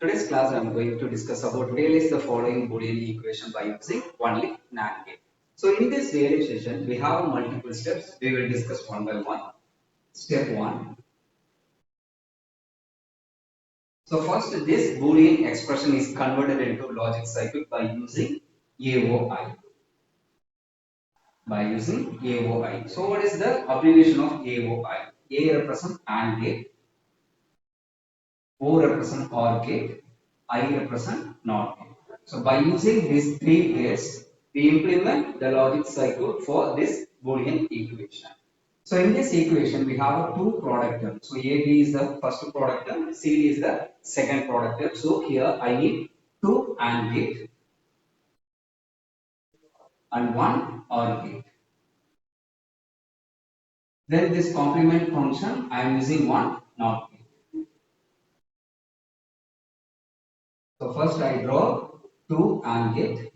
Today's class I am going to discuss about realize the following Boolean equation by using only NAND gate. So in this realization we have multiple steps. We will discuss one by one. Step 1. So first this Boolean expression is converted into logic cycle by using AOI. So what is the abbreviation of AOI? A represents AND gate, O represent OR gate, I represent NOT gate. So by using these three gates, we implement the logic cycle for this Boolean equation. So in this equation, we have two product terms. So AB is the first product term, CD is the second product term. So here I need two AND gate and one OR gate. Then this complement function, I am using one NOT gate. So first I draw two AND gate.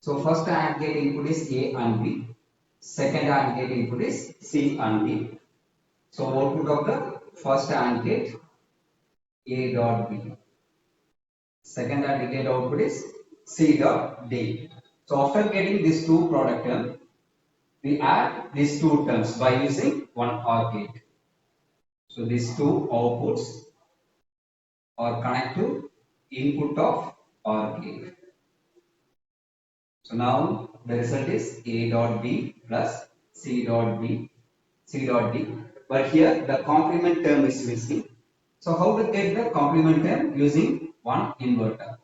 So first AND gate input is A and B. Second AND gate input is C and D. So output of the first AND gate A dot B. Second AND gate output is C dot D. So after getting these two product terms, we add these two terms by using one OR gate. So these two outputs are connect to input of OR gate. So now the result is A dot B plus C dot B, C dot D. But here the complement term is missing. So how to get the complement term? Using one inverter.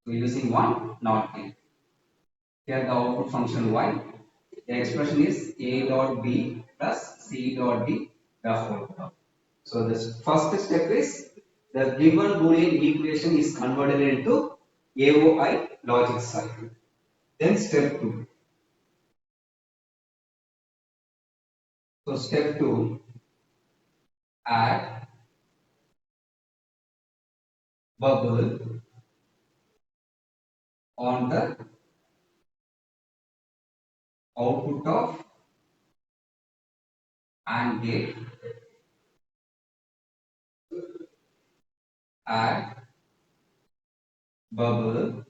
So using one NOT gate. Here the output function y. The expression is A dot B plus C dot D the whole term. So this first step is the given Boolean equation is converted into AOI logic cycle. Then step 2. So step 2, add bubble on the output of AND gate, add bubble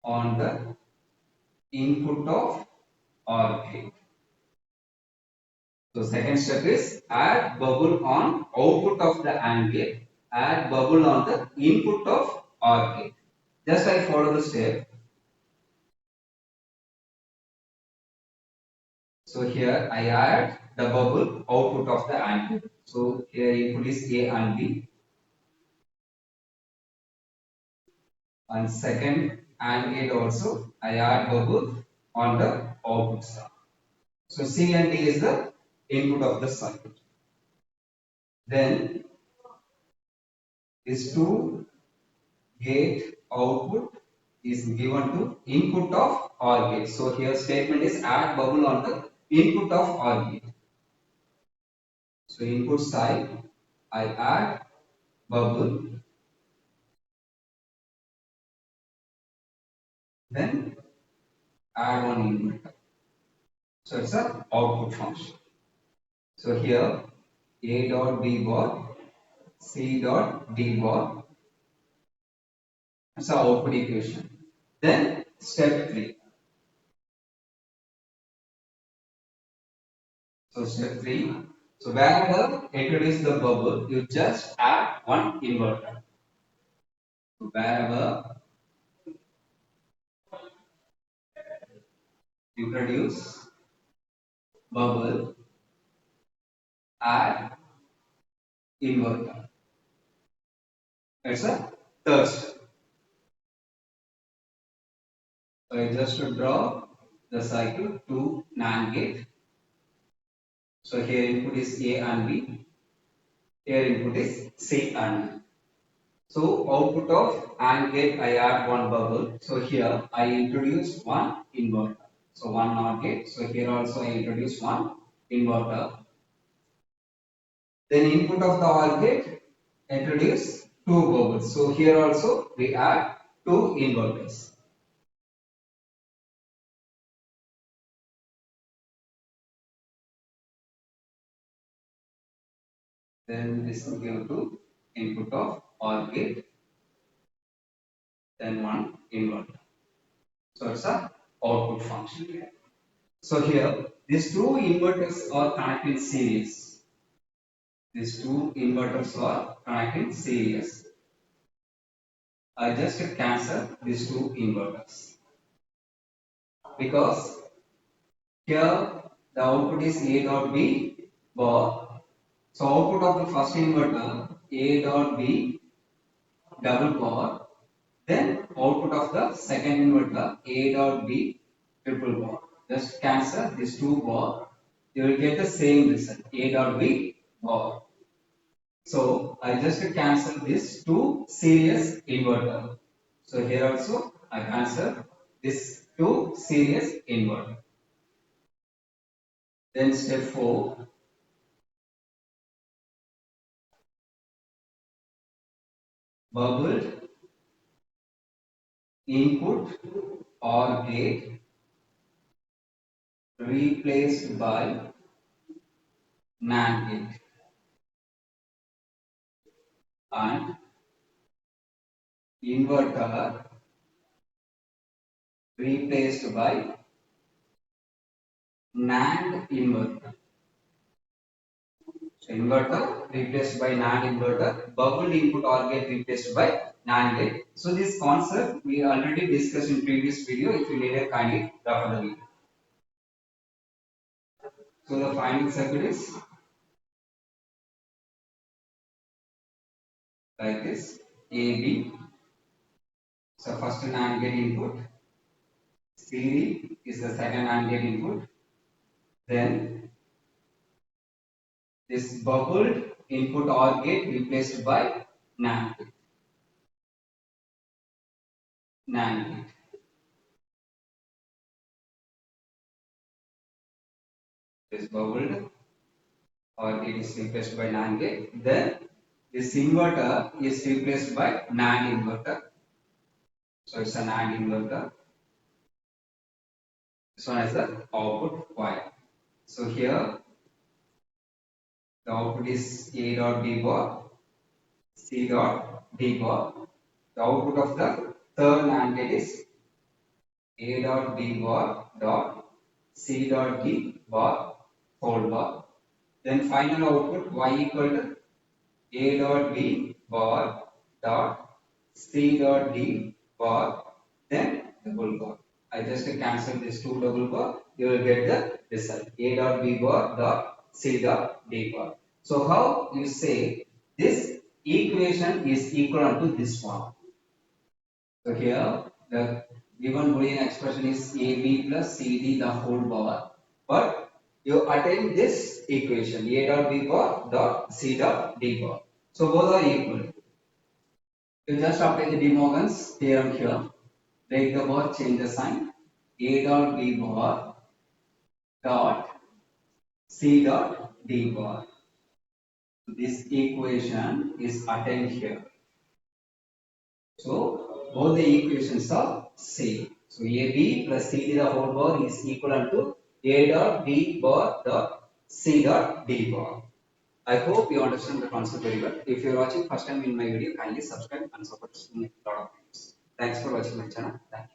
on the input of OR gate. So second step is add bubble on output of the AND gate, add bubble on the input of OR gate. Just I follow the step. So here I add the bubble output of the AND gate. So here input is A and B. And second AND gate also I add bubble on the output side. So C and D is the input of the circuit. Then this two gate output is given to input of OR gate. So here statement is add bubble on the input of OR gate. So input side I add bubble, then add one inverter. So it's a output function. So here A dot B bar, C dot D bar. It's our output equation. Then step 3. So step 3. So wherever introduce the bubble, you just add one inverter. So wherever you produce bubble, add inverter. That's a third step. So I just draw the cycle to NAND gate. So here input is A and B. Here input is C and D. So output of AND gate I add one bubble. So here I introduce one inverter. So one NOT gate. So here also I introduce one inverter. Then input of the OR gate introduce two bubbles. So here also we add two inverters. then this will give to input of OR gate, then one inverter. So it's a output function. So here these two inverters are connected in series. These two inverters are connected in series. I just cancel these two inverters because here the output is A dot B bar. So output of the first inverter A dot B double bar, then output of the second inverter A dot B triple bar. Just cancel these two bar, you will get the same result A dot B bar. So I just cancel this two series inverter. So here also I cancel this two series inverter. Then step 4, bubbled input or gate replaced by NAND gate and inverter replaced by NAND inverter. So inverter replaced by NAND inverter, bubbled input OR gate replaced by NAND gate. So this concept we already discussed in previous video. If you need a kindly refer the video. So the final circuit is like this: AB. So first NAND gate input, CD is the second NAND gate input. Then this bubbled input OR gate replaced by NAND gate. NAND gate. This bubbled OR gate is replaced by NAND gate. Then this inverter is replaced by NAND inverter. So it's a NAND inverter. This one is the output wire. So here the output is A dot B bar, C dot D bar. The output of the third NAND gate is A dot B bar dot C dot D bar whole bar. Then final output Y equal to A dot B bar dot C dot D bar, then double bar. I just cancel this two double bar, you will get the result A dot B bar dot C dot D bar. So how you say this equation is equal to this one? So here the given Boolean expression is AB plus CD the whole bar, but you attain this equation A dot B bar dot C dot D bar. So both are equal. You just apply the De Morgan's theorem here. Break the bar, change the sign. A dot B bar dot C dot D bar. This equation is attained here. So both the equations are same. So AB plus CD the whole bar is equivalent to A dot B bar dot C dot D bar. I hope you understand the concept very well. If you are watching first time in my video, kindly subscribe and support me a lot of videos. Thanks for watching my channel. Thank you.